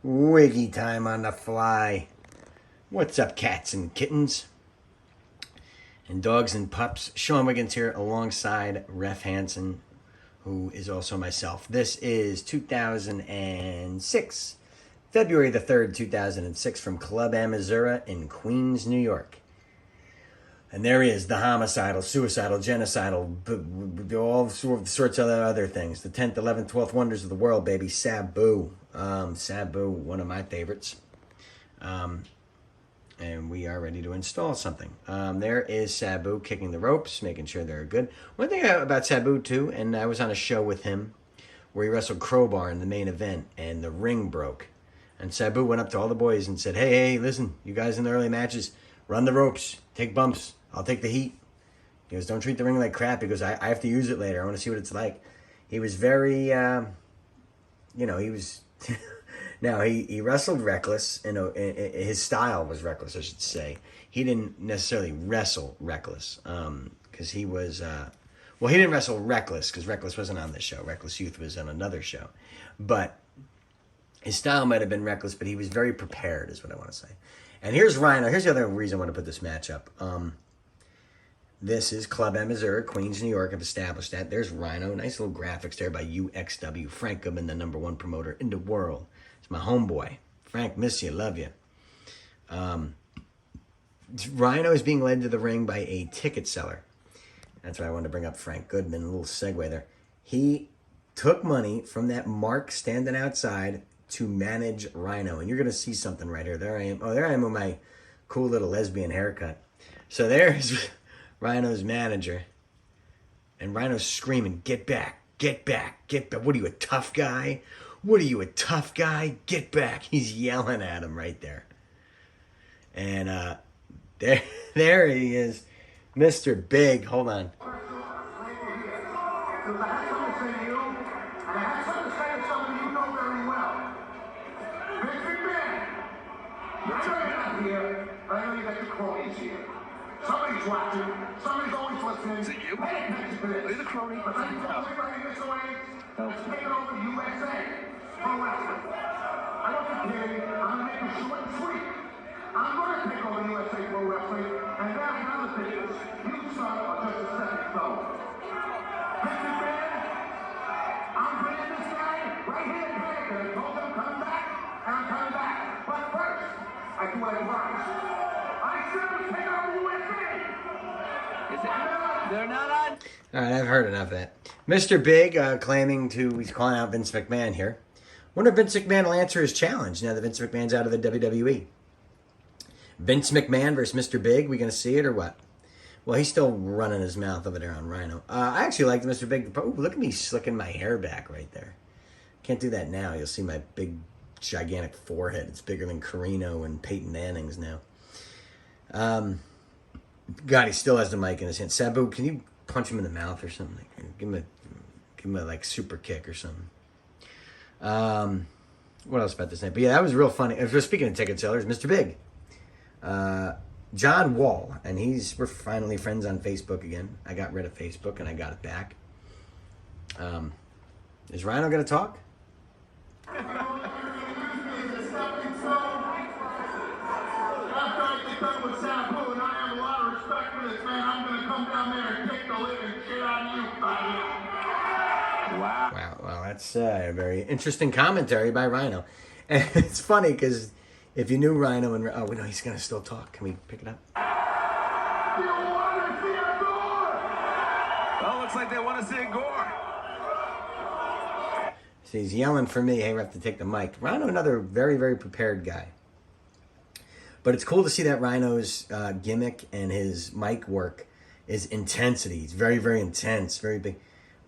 Wiggy time on the fly. What's up, cats and kittens? And dogs and pups. Sean Wiggins here alongside Ref Hansen, who is also myself. This is 2006, February the 3rd, 2006, from Club Amazura in Queens, New York. And there he is, the homicidal, suicidal, genocidal, all sorts of other things. The 10th, 11th, 12th wonders of the world, baby. Sabu. Sabu, one of my favorites. And we are ready to install something. There is Sabu kicking the ropes, making sure they're good. One thing about Sabu, too, and I was on a show with him where he wrestled Crowbar in the main event, and the ring broke. And Sabu went up to all the boys and said, hey, listen, you guys in the early matches, run the ropes, take bumps. I'll take the heat. He goes, don't treat the ring like crap. He goes, I have to use it later. I want to see what it's like. He was very, he was... Now, he wrestled reckless. His style was reckless, I should say. He didn't necessarily wrestle reckless because he was... he didn't wrestle reckless because reckless wasn't on this show. Reckless Youth was on another show. But his style might have been reckless, but he was very prepared is what I want to say. And here's Rhino. Here's the other reason I want to put this match up. This is Club Amazura, Queens, New York. I've established that. There's Rhino. Nice little graphics there by UXW. Frank Goodman, the #1 promoter in the world. It's my homeboy. Frank, miss you. Love you. Rhino is being led to the ring by a ticket seller. That's why I wanted to bring up Frank Goodman. A little segue there. He took money from that mark standing outside to manage Rhino. And you're going to see something right here. There I am. Oh, there I am with my cool little lesbian haircut. So there's Rhino's manager. And Rhino's screaming, get back, get back, get back. What are you, a tough guy? What are you, a tough guy? Get back. He's yelling at him right there. And there he is, Mr. Big. Hold on. Somebody's watching. Somebody's always listening. Is it you? Hey, are you the crony? But I'm everybody this way. Let's take it over to USA. Pro wrestling. I wasn't kidding. I'm going to make it short and sweet. I'm going to take over USA Pro Wrestling. And that's another thing. You, son, are just a second throw. Listen, man. I'm bringing this guy right here in Canada. I told him I'm coming back, and I'm coming back. But first, I do what I promised. I said I'm taking over USA. They're not on. All right, I've heard enough of that. Mr. Big he's calling out Vince McMahon here. Wonder if Vince McMahon will answer his challenge now that Vince McMahon's out of the WWE. Vince McMahon versus Mr. Big, we going to see it or what? Well, he's still running his mouth over there on Rhino. I actually liked Mr. Big. Oh, look at me slicking my hair back right there. Can't do that now. You'll see my big, gigantic forehead. It's bigger than Carino and Peyton Manning's now. God, he still has the mic in his hand. Sabu, can you punch him in the mouth or something? Give him a like super kick or something. What else about this night? But yeah, that was real funny. Speaking of ticket sellers, Mr. Big, John Wall, and we're finally friends on Facebook again. I got rid of Facebook and I got it back. Is Rhino gonna talk? Wow. Well, that's a very interesting commentary by Rhino. And it's funny because if you knew Rhino and... Oh, no, he's going to still talk. Can we pick it up? Well, looks like they want to see Gore. So he's yelling for me. Hey, we have to take the mic. Rhino, another very, very prepared guy. But it's cool to see that Rhino's gimmick and his mic work is intensity. He's very, very intense, very big.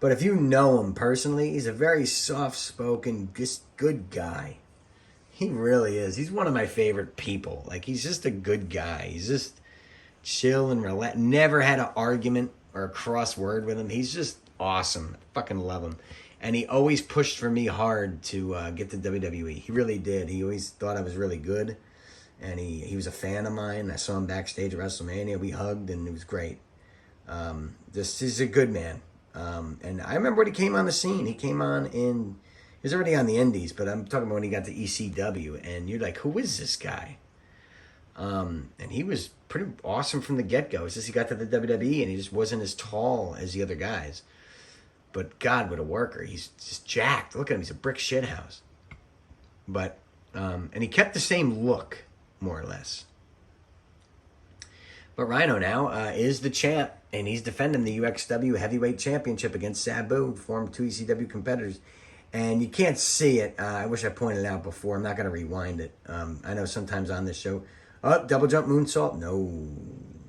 But if you know him personally, he's a very soft-spoken, just good guy. He really is. He's one of my favorite people. Like, he's just a good guy. He's just chill and relax. Never had an argument or a cross word with him. He's just awesome. I fucking love him. And he always pushed for me hard to get to WWE. He really did. He always thought I was really good. And he was a fan of mine. I saw him backstage at WrestleMania. We hugged, and it was great. He's a good man. And I remember when he came on the scene. He came on in... was already on the Indies, but I'm talking about when he got to ECW, and you're like, who is this guy? And he was pretty awesome from the get-go. It's just he got to the WWE, and he just wasn't as tall as the other guys. But God, what a worker. He's just jacked. Look at him. He's a brick shithouse. But, and he kept the same look, more or less. But Rhino now is the champ, and he's defending the UXW Heavyweight Championship against Sabu, former 2 ECW competitors. And you can't see it. I wish I pointed it out before. I'm not going to rewind it. I know sometimes on this show, double jump moonsault. No,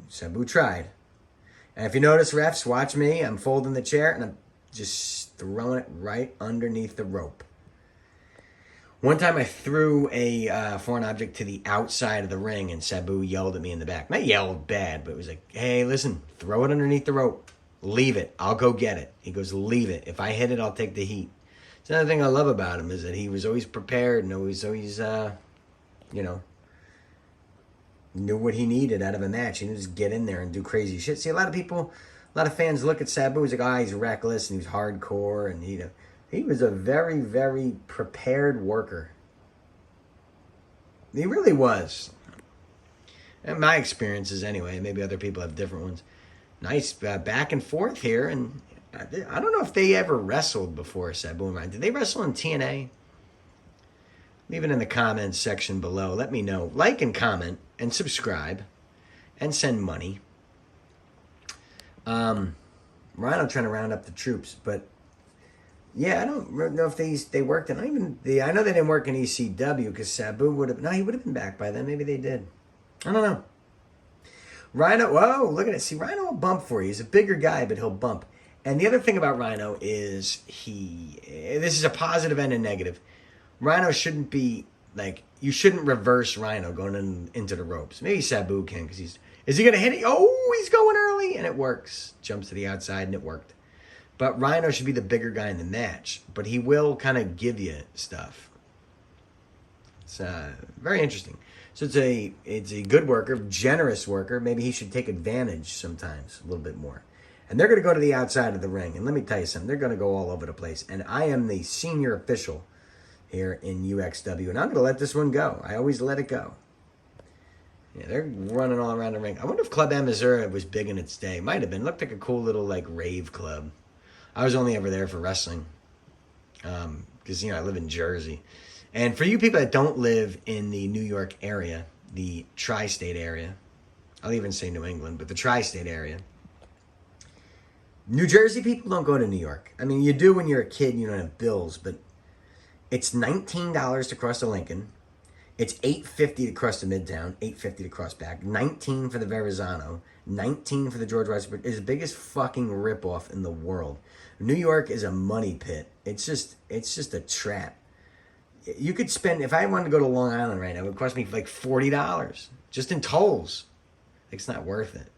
Sabu tried. And if you notice, refs, watch me. I'm folding the chair, and I'm just throwing it right underneath the rope. One time I threw a foreign object to the outside of the ring, and Sabu yelled at me in the back. Not yelled bad, but it was like, hey, listen, throw it underneath the rope. Leave it. I'll go get it. He goes, leave it. If I hit it, I'll take the heat. It's another thing I love about him is that he was always prepared and always, knew what he needed out of a match. He didn't just get in there and do crazy shit. See, a lot of fans look at Sabu as like, he's reckless and he's hardcore, and he was a very, very prepared worker. He really was. And my experiences anyway, maybe other people have different ones. Nice back and forth here, and I don't know if they ever wrestled before, Sabu and I. Did they wrestle in TNA? Leave it in the comments section below. Let me know. Like and comment and subscribe and send money. Rhino trying to round up the troops, but yeah, I don't know if they worked in. I know they didn't work in ECW because Sabu would have. No, he would have been back by then. Maybe they did. I don't know. Rhino. Whoa, look at it. See, Rhino will bump for you. He's a bigger guy, but he'll bump. And the other thing about Rhino is this is a positive and a negative. Rhino shouldn't be, you shouldn't reverse Rhino going into the ropes. Maybe Sabu can, because is he going to hit it? Oh, he's going early, and it works. Jumps to the outside, and it worked. But Rhino should be the bigger guy in the match, but he will kind of give you stuff. It's very interesting. So it's a good worker, generous worker. Maybe he should take advantage sometimes a little bit more. And they're going to go to the outside of the ring. And let me tell you something. They're going to go all over the place. And I am the senior official here in UXW. And I'm going to let this one go. I always let it go. Yeah, they're running all around the ring. I wonder if Club Amazura was big in its day. Might have been. Looked like a cool little, rave club. I was only ever there for wrestling. Because, I live in Jersey. And for you people that don't live in the New York area, the tri-state area, I'll even say New England, but the tri-state area, New Jersey people don't go to New York. I mean, you do when you're a kid and you don't have bills, but it's $19 to cross to Lincoln. It's $8.50 to cross to Midtown, $8.50 to cross back, $19 for the Verrazano, $19 for the George Washington. It's the biggest fucking ripoff in the world. New York is a money pit. It's just a trap. You could spend, if I wanted to go to Long Island right now, it would cost me $40 just in tolls. It's not worth it.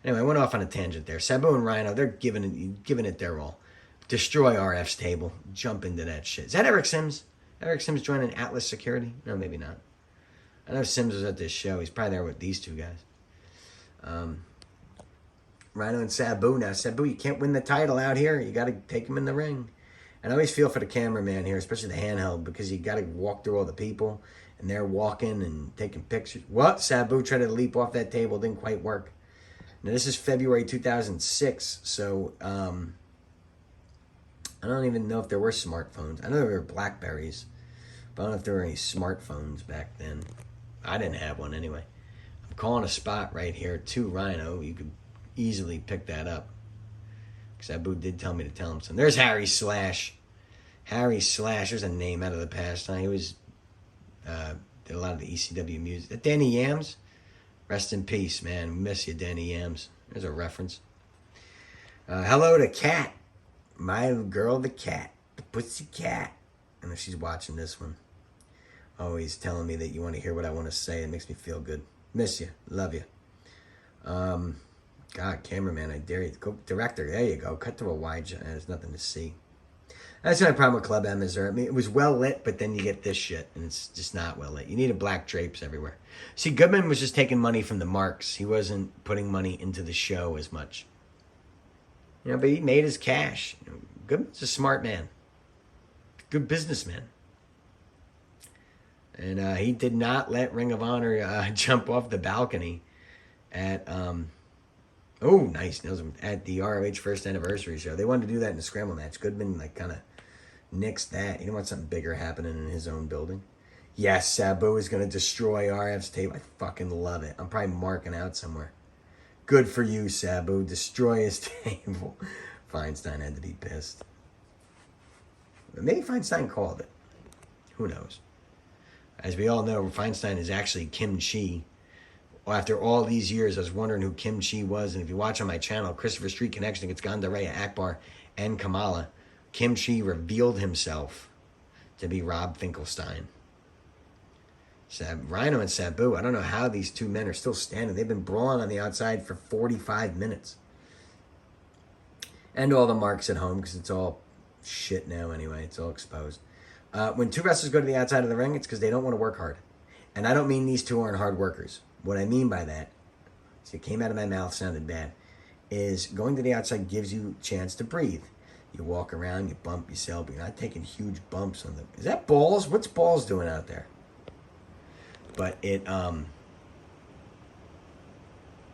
Anyway, I went off on a tangent there. Sabu and Rhino, they're giving it their all. Destroy RF's table. Jump into that shit. Is that Eric Sims? Eric Sims joining Atlas Security? No, maybe not. I know Sims was at this show. He's probably there with these two guys. Rhino and Sabu. Now, Sabu, you can't win the title out here. You got to take him in the ring. And I always feel for the cameraman here, especially the handheld, because you got to walk through all the people, and they're walking and taking pictures. What? Sabu tried to leap off that table. Didn't quite work. Now, this is February 2006, so I don't even know if there were smartphones. I know there were Blackberries, but I don't know if there were any smartphones back then. I didn't have one anyway. I'm calling a spot right here to Rhino. You could easily pick that up. Sabu did tell me to tell him something. There's Harry Slash. Harry Slash. There's a name out of the past. He was did a lot of the ECW music. Danny Yams. Rest in peace, man. Miss you, Danny Yams. There's a reference. Hello to Cat. My girl, the cat. The pussy cat. I know she's watching this one. Always telling me that you want to hear what I want to say. It makes me feel good. Miss you. Love you. God, cameraman, I dare you. Go, director, there you go. Cut to a wide shot. There's nothing to see. That's my problem with Club Amazura. I mean, it was well lit, but then you get this shit, and it's just not well lit. You needed black drapes everywhere. See, Goodman was just taking money from the marks. He wasn't putting money into the show as much. But he made his cash. Goodman's a smart man. Good businessman. And he did not let Ring of Honor jump off the balcony at oh, nice, nails him at the ROH first anniversary show. They wanted to do that in the scramble match. Goodman like kind of nixed that. You don't want something bigger happening in his own building. Yes, Sabu is going to destroy RF's tape. I fucking love it. I'm probably marking out somewhere. Good for you, Sabu. Destroy his table. Feinstein had to be pissed. But maybe Feinstein called it. Who knows? As we all know, Feinstein is actually Kim Chi. After all these years, I was wondering who Kim Chi was. And if you watch on my channel, Christopher Street Connection against Gandareya, Akbar, and Kamala, Kim Chi revealed himself to be Rob Finkelstein. Rhino and Sabu, I don't know how these two men are still standing. They've been brawling on the outside for 45 minutes. And all the marks at home, because it's all shit now anyway. It's all exposed. When two wrestlers go to the outside of the ring, it's because they don't want to work hard. And I don't mean these two aren't hard workers. What I mean by that, so it came out of my mouth, sounded bad, is going to the outside gives you a chance to breathe. You walk around, you bump yourself, but you're not taking huge bumps on them. Is that Balls? What's Balls doing out there? But it, yeah,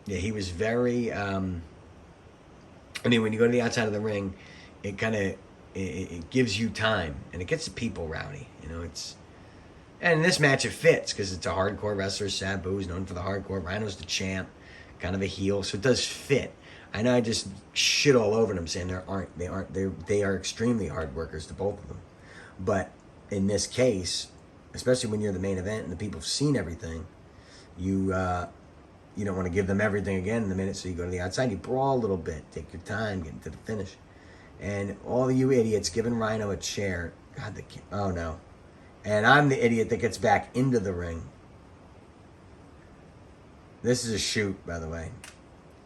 he was very, I mean, when you go to the outside of the ring, it kind of, it gives you time, and it gets the people rowdy, you know, it's, and in this match it fits, because it's a hardcore wrestler. Sabu's known for the hardcore, Rhino's the champ, kind of a heel, so it does fit. I know I just shit all over them saying they are extremely hard workers, to both of them, but in this case, especially when you're the main event and the people have seen everything, you don't want to give them everything again in a minute, so you go to the outside, you brawl a little bit, take your time, get into the finish. And all of you idiots giving Rhino a chair, God, oh no. And I'm the idiot that gets back into the ring. This is a shoot, by the way.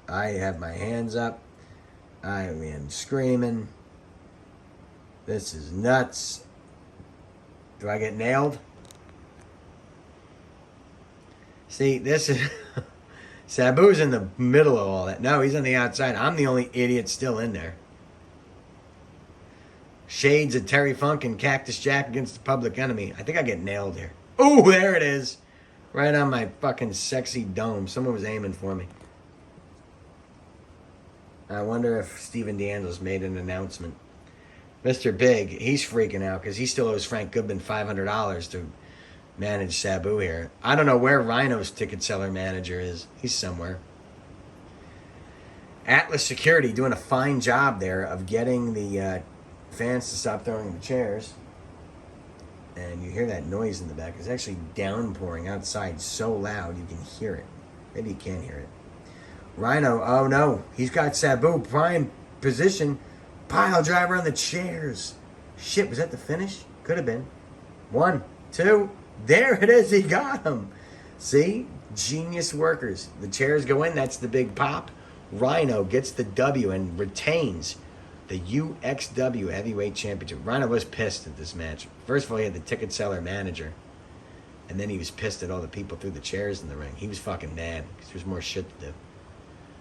I have my hands up. I am screaming. This is nuts. Do I get nailed? See, this is... Sabu's in the middle of all that. No, he's on the outside. I'm the only idiot still in there. Shades of Terry Funk and Cactus Jack against the Public Enemy. I think I get nailed here. Oh, there it is. Right on my fucking sexy dome. Someone was aiming for me. I wonder if Steven D'Angelo's made an announcement. Mr. Big, he's freaking out because he still owes Frank Goodman $500 to manage Sabu here. I don't know where Rhino's ticket seller manager is. He's somewhere. Atlas Security doing a fine job there of getting the fans to stop throwing the chairs. And you hear that noise in the back. It's actually downpouring outside so loud you can hear it. Maybe you can't hear it. Rhino, oh no. He's got Sabu prime position. Pile driver on the chairs. Shit, was that the finish? Could have been. 1, 2. There it is. He got him. See? Genius workers. The chairs go in. That's the big pop. Rhino gets the W and retains the UXW Heavyweight Championship. Rhino was pissed at this match. First of all, he had the ticket seller manager. And then he was pissed at all the people threw the chairs in the ring. He was fucking mad because there's more shit to do.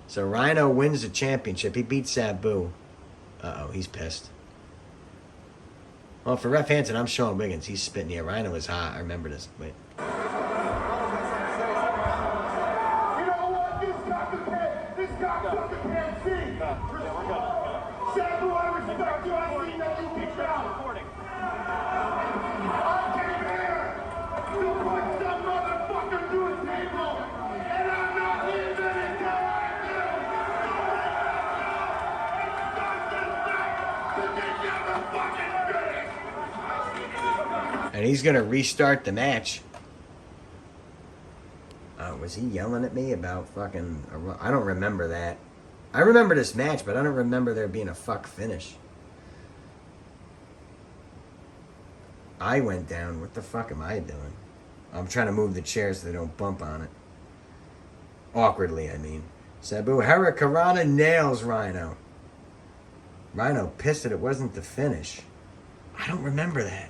So Rhino wins the championship. He beats Sabu. Uh-oh, he's pissed. Well, for Ref Hansen, I'm Sean Wiggins. He's spitting here. Rhino is hot. I remember this. Wait. You know what? This cocksucker can't see. Sabu, I respect you. I see that you keep out. I came here to put some motherfucker through a table, and I'm not leaving until I do. It's just this night to get the fucking finish. And he's going to restart the match. Was he yelling at me about fucking... I don't remember that. I remember this match, but I don't remember there being a fuck finish. I went down. What the fuck am I doing? I'm trying to move the chairs so they don't bump on it. Awkwardly, I mean. Sabu Hurricanrana nails Rhino. Rhino pissed that it wasn't the finish. I don't remember that.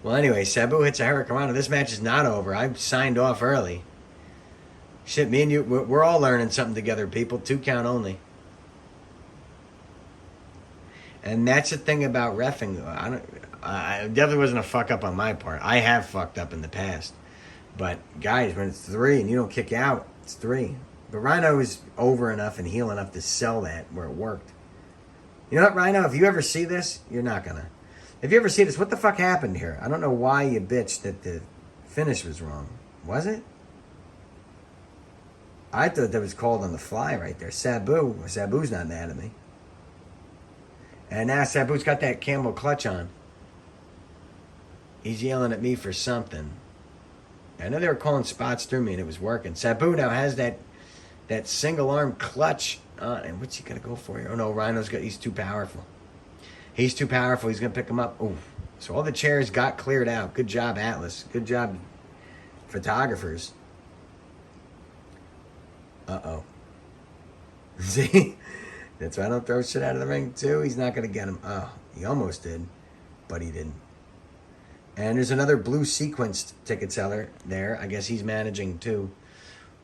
Well, anyway, Sabu hits a Hurricanrana. This match is not over. I signed off early. Shit, me and you, we're all learning something together, people. 2 count only. And that's the thing about reffing. I definitely wasn't a fuck up on my part. I have fucked up in the past. But guys, when it's 3 and you don't kick out, it's 3. But Rhino is over enough and heel enough to sell that where it worked. You know what, Rhino? If you ever see this, you're not gonna. If you ever see this, what the fuck happened here? I don't know why you bitched that the finish was wrong. Was it? I thought that was called on the fly right there. Sabu's not mad at me. And now Sabu's got that camel clutch on. He's yelling at me for something. I know they were calling spots through me and it was working. Sabu now has that single arm clutch on. And what's he gonna go for here? Oh no, he's too powerful. He's too powerful. He's gonna pick him up. Ooh. So all the chairs got cleared out. Good job, Atlas. Good job, photographers. Uh-oh. See? That's why I don't throw shit out of the ring, too. He's not going to get him. Oh, he almost did, but he didn't. And there's another blue sequenced ticket seller there. I guess he's managing, too.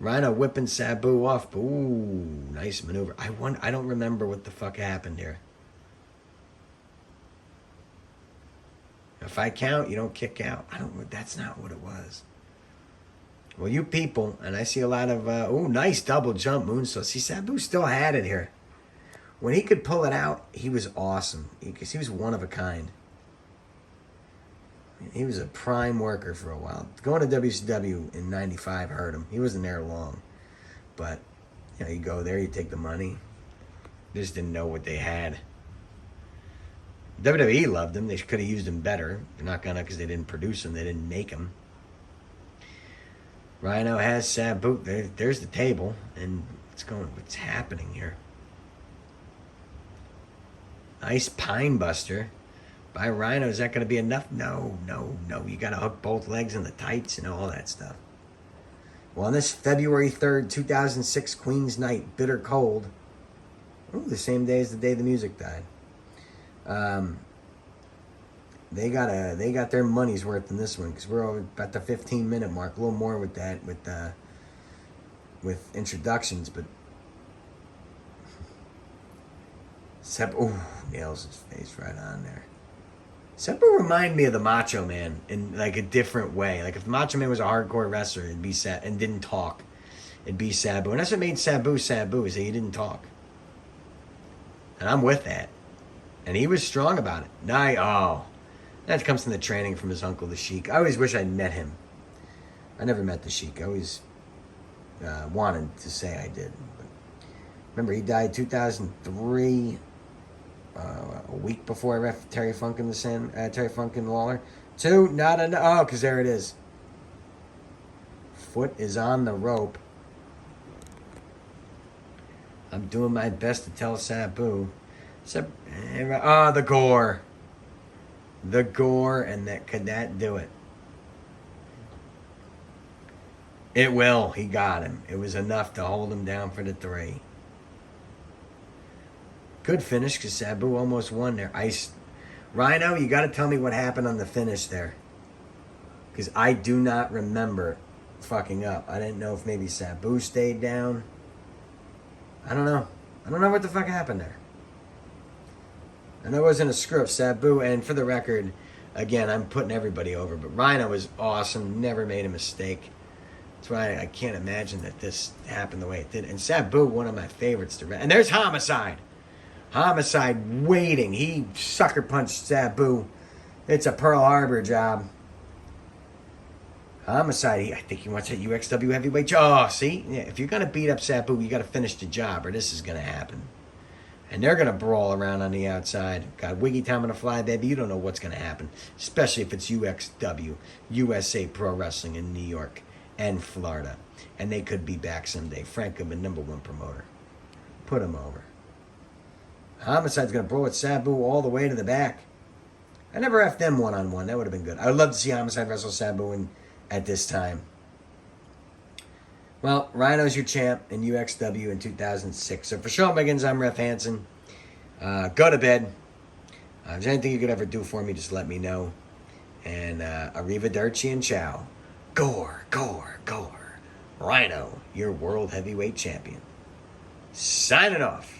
Rhino whipping Sabu off. Ooh, nice maneuver. I don't remember what the fuck happened here. If I count, you don't kick out. That's not what it was. Well, you people, and I see a lot of, nice double jump moonsault. See, Sabu still had it here. When he could pull it out, he was awesome. Because he was one of a kind. He was a prime worker for a while. Going to WCW in 95 hurt him. He wasn't there long. But, you go there, you take the money. They just didn't know what they had. WWE loved him. They could have used him better. They're not going to because they didn't produce him. They didn't make him. Rhino has Sabu. There's the table. And what's happening here? Nice pine buster by Rhino. Is that going to be enough? No. You got to hook both legs in the tights and all that stuff. Well, on this February 3rd, 2006 Queen's Night, bitter cold. The same day as the day the music died. They got their money's worth in this one because we're over about the 15-minute mark. A little more with that with introductions, but nails his face right on there. Sabu reminded me of the Macho Man in like a different way. Like if the Macho Man was a hardcore wrestler, it'd be and didn't talk, it'd be Sabu, and that's what made Sabu is that he didn't talk. And I'm with that. And he was strong about it. That comes from the training from his uncle, the Sheik. I always wish I'd met him. I never met the Sheik. I always wanted to say I did. But remember, he died 2003, a week before I ref Terry Funk and Lawler. 2, not enough. Because there it is. Foot is on the rope. I'm doing my best to tell Sabu. The gore. The gore, and could that do it? It will. He got him. It was enough to hold him down for the 3. Good finish because Sabu almost won there. Rhino, you got to tell me what happened on the finish there. Because I do not remember fucking up. I didn't know if maybe Sabu stayed down. I don't know. I don't know what the fuck happened there. And there wasn't a screw up. Sabu, and for the record, again, I'm putting everybody over, but Rhino was awesome. Never made a mistake. That's why I can't imagine that this happened the way it did. And Sabu, one of my favorites to and there's Homicide. Homicide waiting. He sucker punched Sabu. It's a Pearl Harbor job. Homicide, I think he wants that UXW heavyweight job. Oh, see? Yeah, if you're going to beat up Sabu, you got to finish the job, or this is going to happen. And they're going to brawl around on the outside. Got Wiggy time on the fly, baby. You don't know what's going to happen. Especially if it's UXW, USA Pro Wrestling in New York and Florida. And they could be back someday. Frank Goodman, #1 promoter. Put him over. Homicide's going to brawl with Sabu all the way to the back. I never effed them one-on-one. That would have been good. I would love to see Homicide wrestle Sabu at this time. Well, Rhino's your champ in UXW in 2006. So for Sean Miggins, I'm Ref Hansen. Go to bed. If there's anything you could ever do for me, just let me know. And arrivederci and ciao. Gore, gore, gore. Rhino, your world heavyweight champion. Signing off.